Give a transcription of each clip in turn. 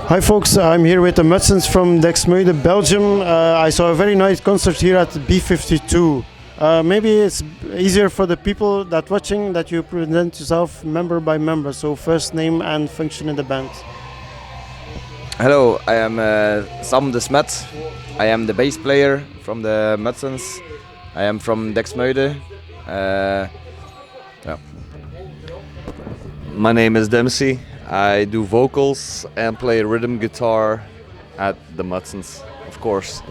Hi folks, I'm here with the Mudsons from Belgium. I saw a very nice concert here at B52. Maybe it's easier for the people that watching that you present yourself member by member. So first name and function in the band. Hello, I am Sam de Smet. I am the bass player from the Mudsons. I am from Dexmuide. Yeah. My name is Dempsey. I do vocals and play rhythm guitar at the Mudsons, of course.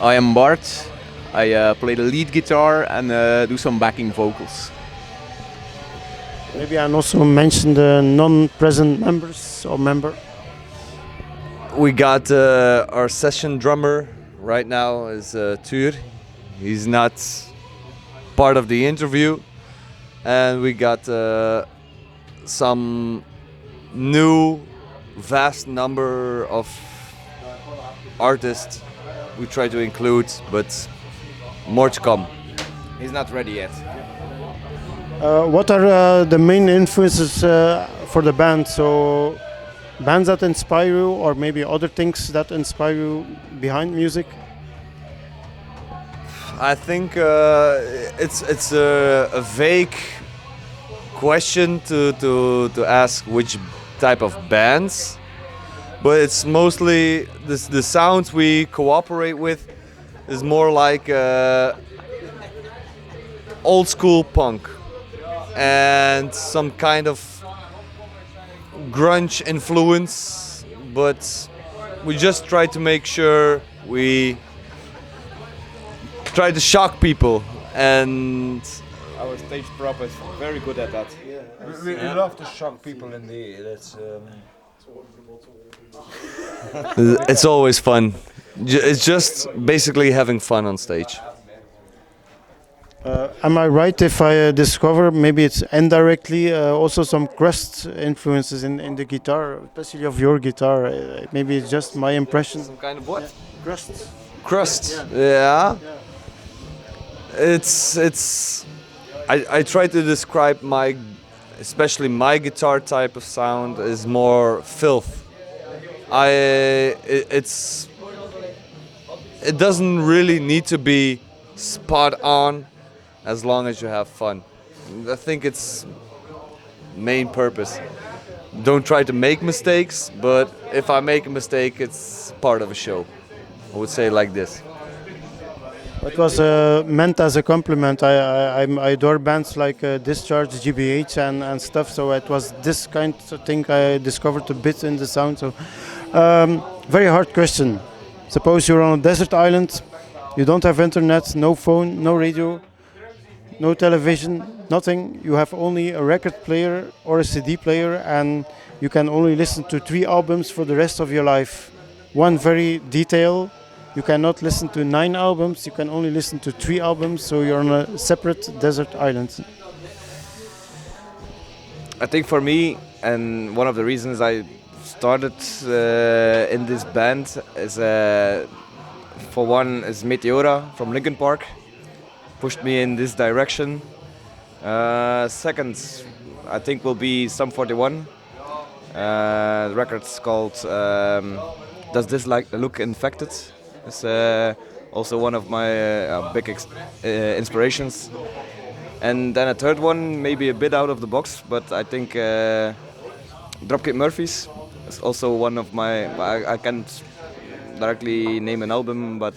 I am Bart. I play the lead guitar and do some backing vocals. Maybe I can also mention the non-present members or member. We got our session drummer right now is Tuur. He's not part of the interview. And we got some new vast number of artists we try to include, but more to come. He's not ready yet. What are the main influences for the band? So bands that inspire you or maybe other things that inspire you behind music? I think it's a vague question to ask which type of bands, but it's mostly the sounds we cooperate with is more like old school punk and some kind of grunge influence, but we just try to make sure we try to shock people, and Our stage prop is very good at that. We love to shock people in the. it's always fun. It's just basically having fun on stage. Am I right if I discover maybe it's indirectly also some crust influences in the guitar, especially of your guitar? Maybe it's just my impression. Some kind of what? Crust. Crust. Yeah. It's. I try to describe especially my guitar type of sound is more filth. It doesn't really need to be spot on, as long as you have fun. I think it's main purpose. Don't try to make mistakes, but if I make a mistake, it's part of a show. I would say it like this. It was meant as a compliment. I adore bands like Discharge, GBH, and stuff. So it was this kind of thing I discovered a bit in the sound. So very hard question. Suppose you're on a desert island, you don't have internet, no phone, no radio, no television, nothing. You have only a record player or a CD player, and you can only listen to 3 albums for the rest of your life. One very detailed. You cannot listen to 9 albums, you can only listen to 3 albums, so you're on a separate desert island. I think for me, and one of the reasons I started in this band is, for one, is Meteora from Linkin Park, pushed me in this direction. Second, I think will be Sum 41. The record's called Does This Look Infected? It's also one of my big inspirations. And then a third one, maybe a bit out of the box, but I think Dropkick Murphys is also one of my. I can't directly name an album, but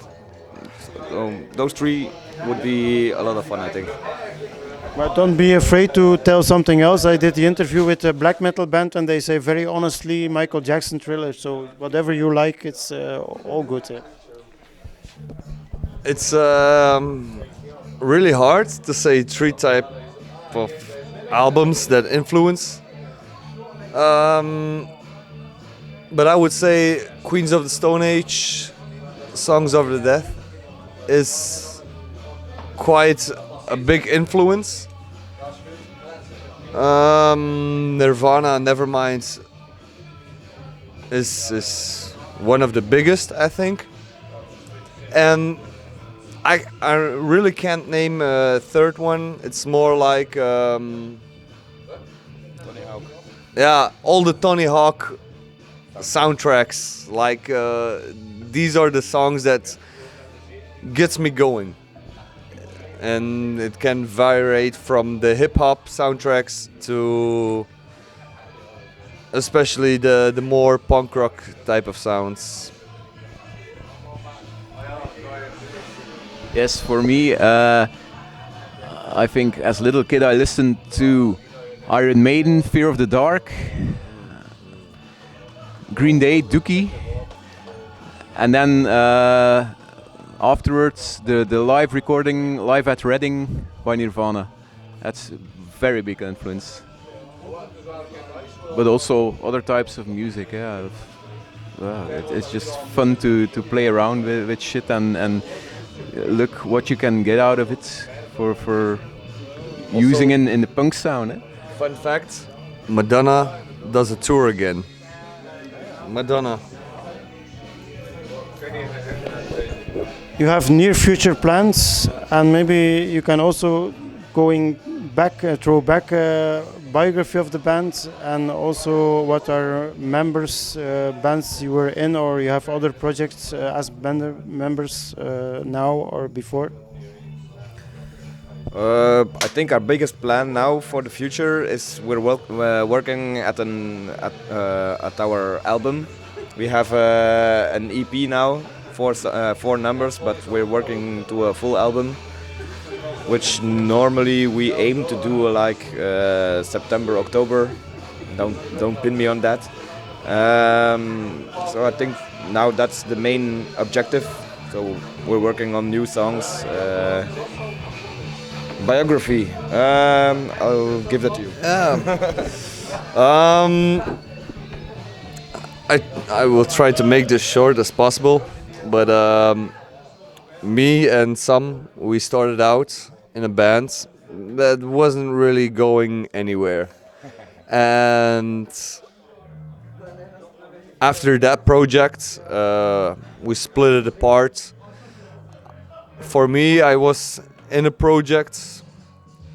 those 3 would be a lot of fun, I think. But don't be afraid to tell something else. I did the interview with a black metal band, and they say very honestly Michael Jackson Thriller. So whatever you like, it's all good. Yeah. It's really hard to say 3 type of albums that influence. But I would say Queens of the Stone Age, Songs of the Death is quite a big influence. Nirvana, Nevermind is one of the biggest, I think. And I really can't name a third one. It's more like yeah, all the Tony Hawk soundtracks. Like these are the songs that gets me going, and it can vary from the hip hop soundtracks to especially the more punk rock type of sounds. Yes, for me, I think as a little kid I listened to Iron Maiden, Fear of the Dark, Green Day, Dookie, and then afterwards the live recording, Live at Reading by Nirvana. That's a very big influence. But also other types of music, yeah. It's just fun to play around with shit and look what you can get out of it for using in the punk sound. Eh? Fun fact: Madonna does a tour again. Madonna. You have near future plans, and maybe you can also going back, throw back biography of the band, and also what are members, bands you were in, or you have other projects as band members now or before. I think our biggest plan now for the future is we're working at our album. We have an EP now, four numbers, but we're working to a full album, which normally we aim to do like September, October. Don't pin me on that. So I think now that's the main objective. So we're working on new songs. Biography. I'll give that to you. I will try to make this short as possible, but me and we started out in a band that wasn't really going anywhere, and after that project we split it apart. For me, I was in a project,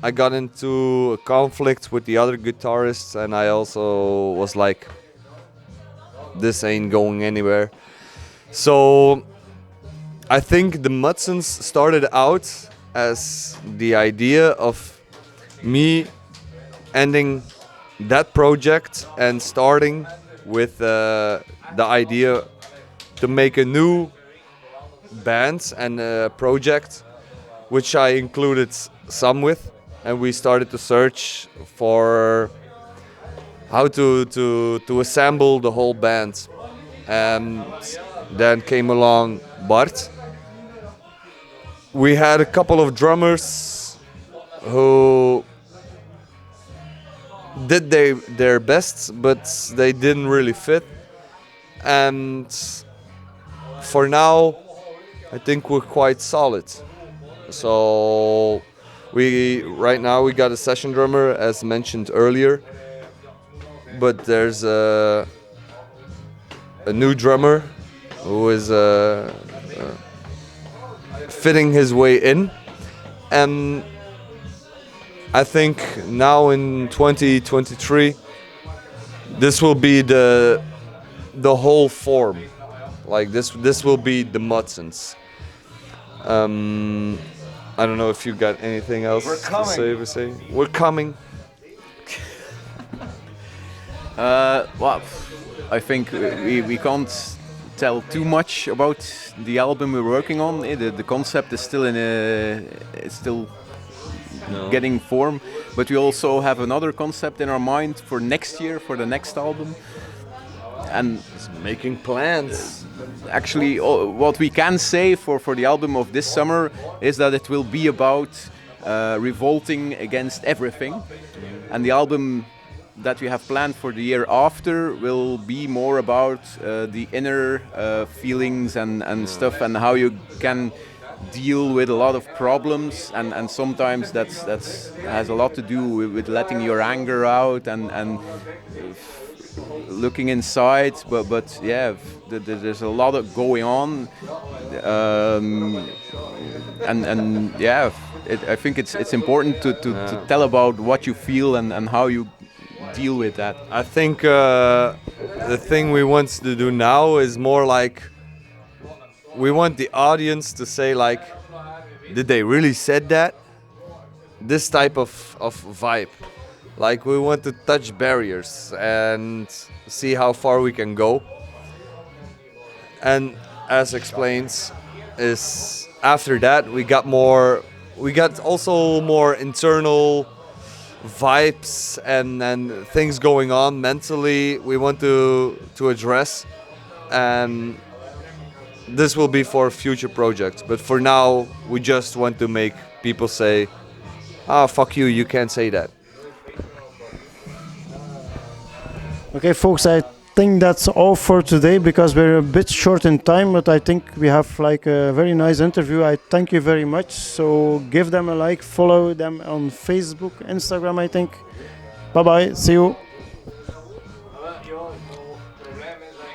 I got into a conflict with the other guitarists, and I also was like, this ain't going anywhere. So I think the Mudsons started out as the idea of me ending that project and starting with the idea to make a new band and a project, which I included some with, and we started to search for how to assemble the whole band. And then came along Bart. We had a couple of drummers who did their best, but they didn't really fit. And for now, I think we're quite solid. So right now we got a session drummer, as mentioned earlier, but there's a new drummer who is fitting his way in, and I think now in 2023 this will be the whole form. Like this will be the Mudsons. I don't know if you got anything else to say. We're coming. Well, I think we can't tell too much about the album we're working on. The concept is still getting form, but we also have another concept in our mind for next year, for the next album, and Making plans. actually what we can say for the album of this summer is that it will be about revolting against everything, and the album that we have planned for the year after will be more about the inner feelings and stuff, and how you can deal with a lot of problems, and sometimes that's has a lot to do with letting your anger out and looking inside, but yeah, there's a lot of going on, and yeah, I think it's important to tell about what you feel and how you deal with that? I think the thing we want to do now is more like we want the audience to say like, did they really said that? This type of vibe. Like we want to touch barriers and see how far we can go. And as explains, is after that we got also more internal vibes and things going on mentally we want to address, and this will be for future projects. But for now we just want to make people say, ah, fuck you, you can't say that. Okay, folks, I think that's all for today because we're a bit short in time, but I think we have like a very nice interview. I thank you very much. So give them a like, follow them on Facebook, Instagram, I think. Bye bye, see you.